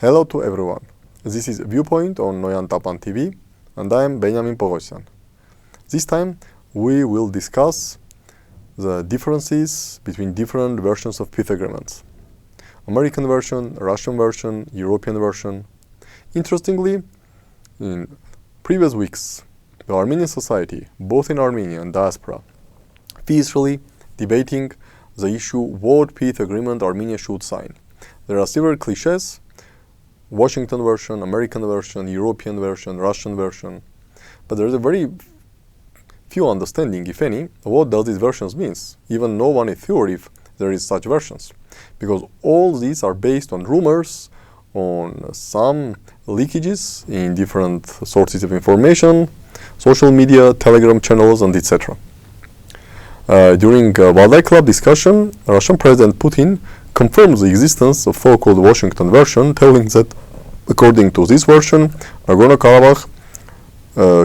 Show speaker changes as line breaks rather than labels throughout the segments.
Hello to everyone. This is Viewpoint on Noyan Tapan TV, and I am Benyamin Poghosyan. This time we will discuss the differences between different versions of peace agreements. American version, Russian version, European version. Interestingly, in previous weeks, the Armenian society, both in Armenia and diaspora, peacefully debating the issue what peace agreement Armenia should sign. There are several cliches: Washington version, American version, European version, Russian version. But there is a very few understanding, if any, what does these versions means. Even no one is sure if there is such versions, because all these are based on rumors, on some leakages in different sources of information, social media, Telegram channels, and etc. During Valdai Club discussion, Russian President Putin confirms the existence of so-called Washington version, telling that according to this version, Nagorno-Karabakh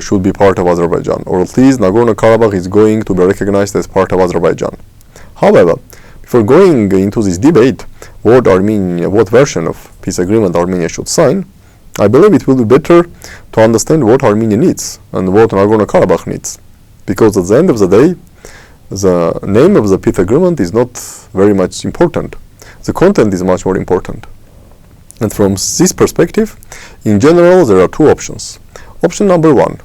should be part of Azerbaijan, or at least Nagorno-Karabakh is going to be recognized as part of Azerbaijan. However, before going into this debate, what version of peace agreement Armenia should sign, I believe it will be better to understand what Armenia needs and what Nagorno-Karabakh needs, because at the end of the day, the name of the peace agreement is not very much important. The content is much more important. And from this perspective, in general, there are two options. Option number one: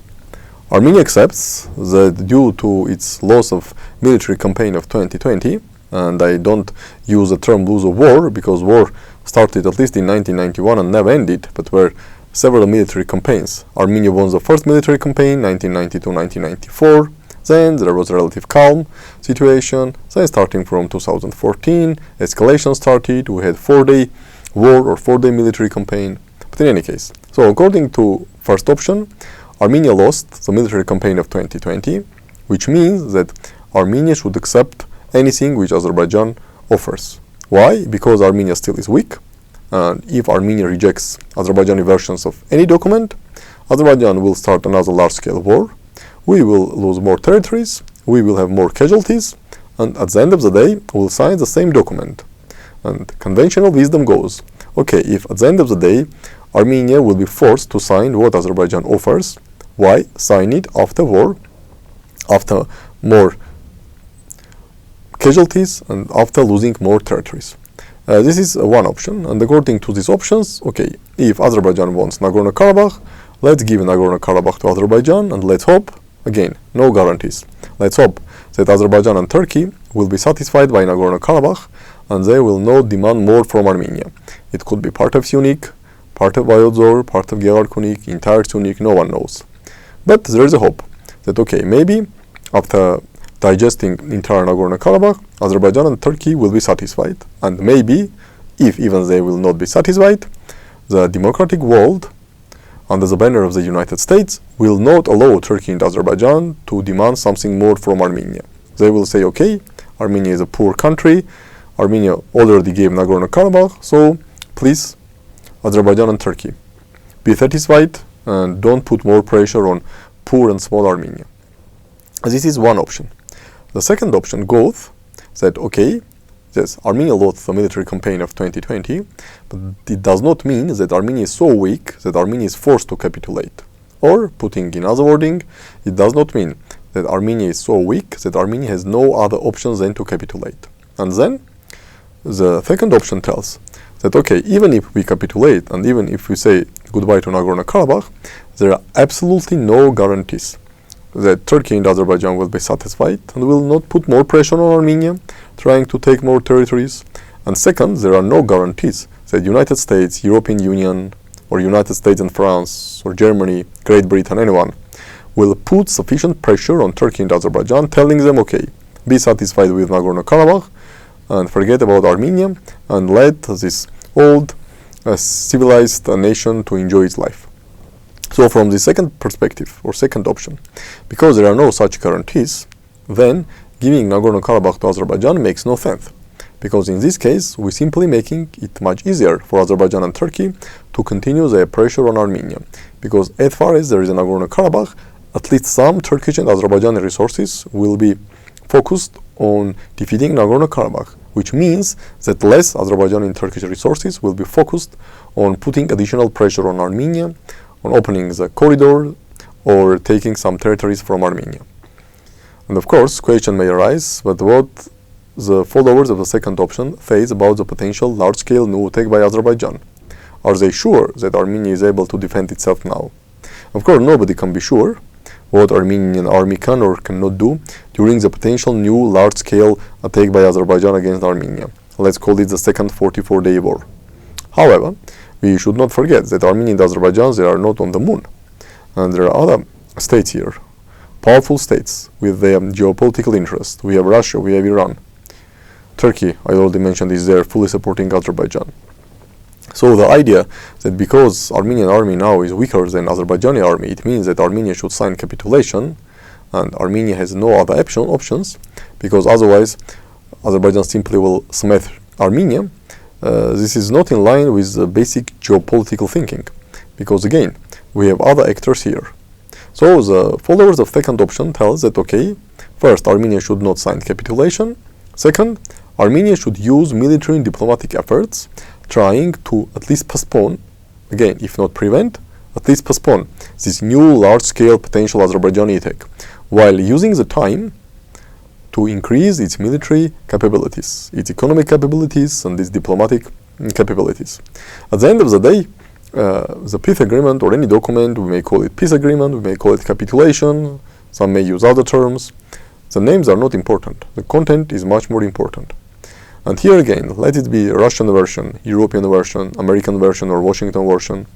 Armenia accepts that due to its loss of military campaign of 2020, and I don't use the term lose of war because war started at least in 1991 and never ended, but were several military campaigns. Armenia won the first military campaign, 1992-1994. Then there was a relative calm situation. Then starting from 2014, escalation started. We had 4-day war or 4-day military campaign. But in any case, so according to first option, Armenia lost the military campaign of 2020, which means that Armenia should accept anything which Azerbaijan offers. Why? Because Armenia still is weak, and if Armenia rejects Azerbaijani versions of any document, Azerbaijan will start another large-scale war. We will lose more territories, we will have more casualties, and at the end of the day, we'll sign the same document. And conventional wisdom goes, okay, if at the end of the day, Armenia will be forced to sign what Azerbaijan offers, why sign it after war, after more casualties, and after losing more territories? This is one option, and according to these options, okay, if Azerbaijan wants Nagorno-Karabakh, let's give Nagorno-Karabakh to Azerbaijan, and let's hope, again, no guarantees, let's hope that Azerbaijan and Turkey will be satisfied by Nagorno-Karabakh, and they will not demand more from Armenia. It could be part of Syunik, part of Vayozor, part of Gelarkunik, entire Syunik, no one knows. But there is a hope that, okay, maybe after digesting entire Nagorno-Karabakh, Azerbaijan and Turkey will be satisfied. And maybe, if even they will not be satisfied, the democratic world, under the banner of the United States, will not allow Turkey and Azerbaijan to demand something more from Armenia. They will say, okay, Armenia is a poor country, Armenia already gave Nagorno-Karabakh, so please, Azerbaijan and Turkey, be satisfied and don't put more pressure on poor and small Armenia. This is one option. The second option goes that, okay, yes, Armenia lost the military campaign of 2020, but it does not mean that Armenia is so weak that Armenia is forced to capitulate. Or, putting in other wording, it does not mean that Armenia is so weak that Armenia has no other options than to capitulate. And then, the second option tells that, okay, even if we capitulate and even if we say goodbye to Nagorno-Karabakh, there are absolutely no guarantees that Turkey and Azerbaijan will be satisfied and will not put more pressure on Armenia, trying to take more territories. And second, there are no guarantees that United States, European Union, or United States and France, or Germany, Great Britain, anyone, will put sufficient pressure on Turkey and Azerbaijan, telling them, okay, be satisfied with Nagorno-Karabakh, and forget about Armenia, and let this old, civilized nation to enjoy its life. So from the second perspective, or second option, because there are no such guarantees, then giving Nagorno-Karabakh to Azerbaijan makes no sense. Because in this case, we're simply making it much easier for Azerbaijan and Turkey to continue their pressure on Armenia. Because as far as there is a Nagorno-Karabakh, at least some Turkish and Azerbaijani resources will be focused on defeating Nagorno-Karabakh, which means that less Azerbaijani and Turkish resources will be focused on putting additional pressure on Armenia, on opening the corridor, or taking some territories from Armenia. And of course, question may arise, but what the followers of the second option say about the potential large-scale new attack by Azerbaijan? Are they sure that Armenia is able to defend itself now? Of course, nobody can be sure what Armenian army can or cannot do during the potential new large-scale attack by Azerbaijan against Armenia. Let's call it the second 44-day war. However, we should not forget that Armenia and Azerbaijan, they are not on the moon. And there are other states here, powerful states with their geopolitical interest. We have Russia, we have Iran. Turkey, I already mentioned, is there fully supporting Azerbaijan. So the idea that because Armenian army now is weaker than Azerbaijani army, it means that Armenia should sign capitulation, and Armenia has no other options, because otherwise Azerbaijan simply will smash Armenia. This is not in line with the basic geopolitical thinking, because again, we have other actors here. So the followers of second option tell us that, okay, first, Armenia should not sign capitulation. Second, Armenia should use military and diplomatic efforts trying to at least postpone, again, if not prevent, at least postpone this new large-scale potential Azerbaijani attack, while using the time to increase its military capabilities, its economic capabilities, and its diplomatic capabilities. At the end of the day, the peace agreement or any document, we may call it peace agreement, we may call it capitulation, some may use other terms. The names are not important. The content is much more important. And here again, let it be Russian version, European version, American version, or Washington version,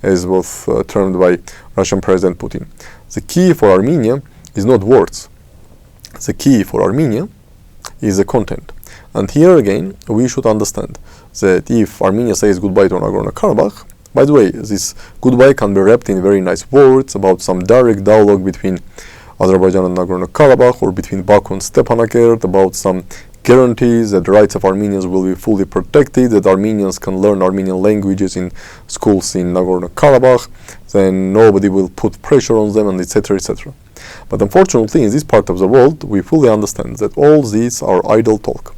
as was termed by Russian President Putin. The key for Armenia is not words. The key for Armenia is the content. And here again, we should understand that if Armenia says goodbye to Nagorno-Karabakh, by the way, this goodbye can be wrapped in very nice words about some direct dialogue between Azerbaijan and Nagorno-Karabakh, or between Baku and Stepanakert, about some guarantees that the rights of Armenians will be fully protected, that Armenians can learn Armenian languages in schools in Nagorno-Karabakh, then nobody will put pressure on them, and etc., etc. But unfortunately, in this part of the world, we fully understand that all these are idle talk.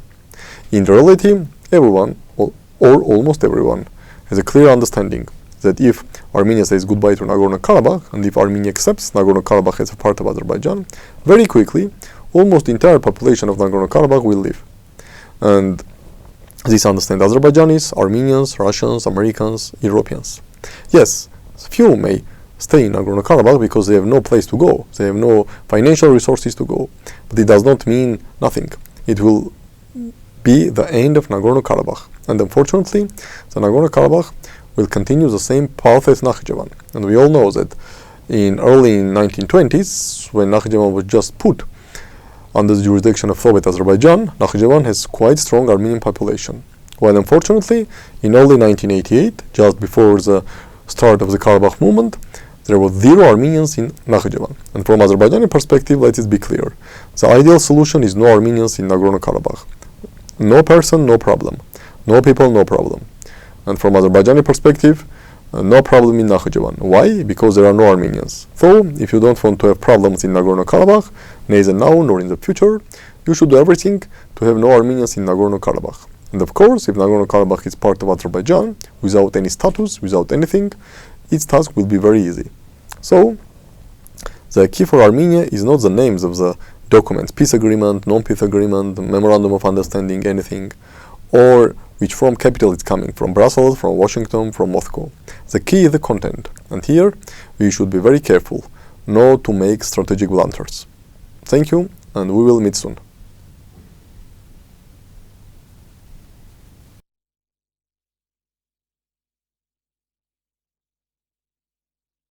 In reality, everyone, or almost everyone, has a clear understanding that if Armenia says goodbye to Nagorno-Karabakh, and if Armenia accepts Nagorno-Karabakh as a part of Azerbaijan, very quickly, almost the entire population of Nagorno-Karabakh will leave. And this understand Azerbaijanis, Armenians, Russians, Americans, Europeans. Yes, few may stay in Nagorno-Karabakh because they have no place to go, they have no financial resources to go, but it does not mean nothing. It will be the end of Nagorno-Karabakh. And unfortunately, the Nagorno-Karabakh will continue the same path as Nakhichevan. And we all know that in early 1920s, when Nakhichevan was just put under the jurisdiction of Soviet Azerbaijan, Nakhichevan has quite strong Armenian population. While unfortunately, in early 1988, just before the start of the Karabakh movement, there were 0 Armenians in Nakhichevan. And from Azerbaijani perspective, let it be clear. The ideal solution is no Armenians in Nagorno-Karabakh. No person, no problem. No people, no problem. And from Azerbaijani perspective, no problem in Nakhichevan. Why? Because there are no Armenians. So, if you don't want to have problems in Nagorno-Karabakh, neither now nor in the future, you should do everything to have no Armenians in Nagorno-Karabakh. And of course, if Nagorno-Karabakh is part of Azerbaijan, without any status, without anything, its task will be very easy. So, the key for Armenia is not the names of the documents, peace agreement, non-peace agreement, memorandum of understanding, anything, or which from capital it's coming, from Brussels, from Washington, from Moscow. The key is the content, and here we should be very careful not to make strategic blunders. Thank you, and we will meet soon.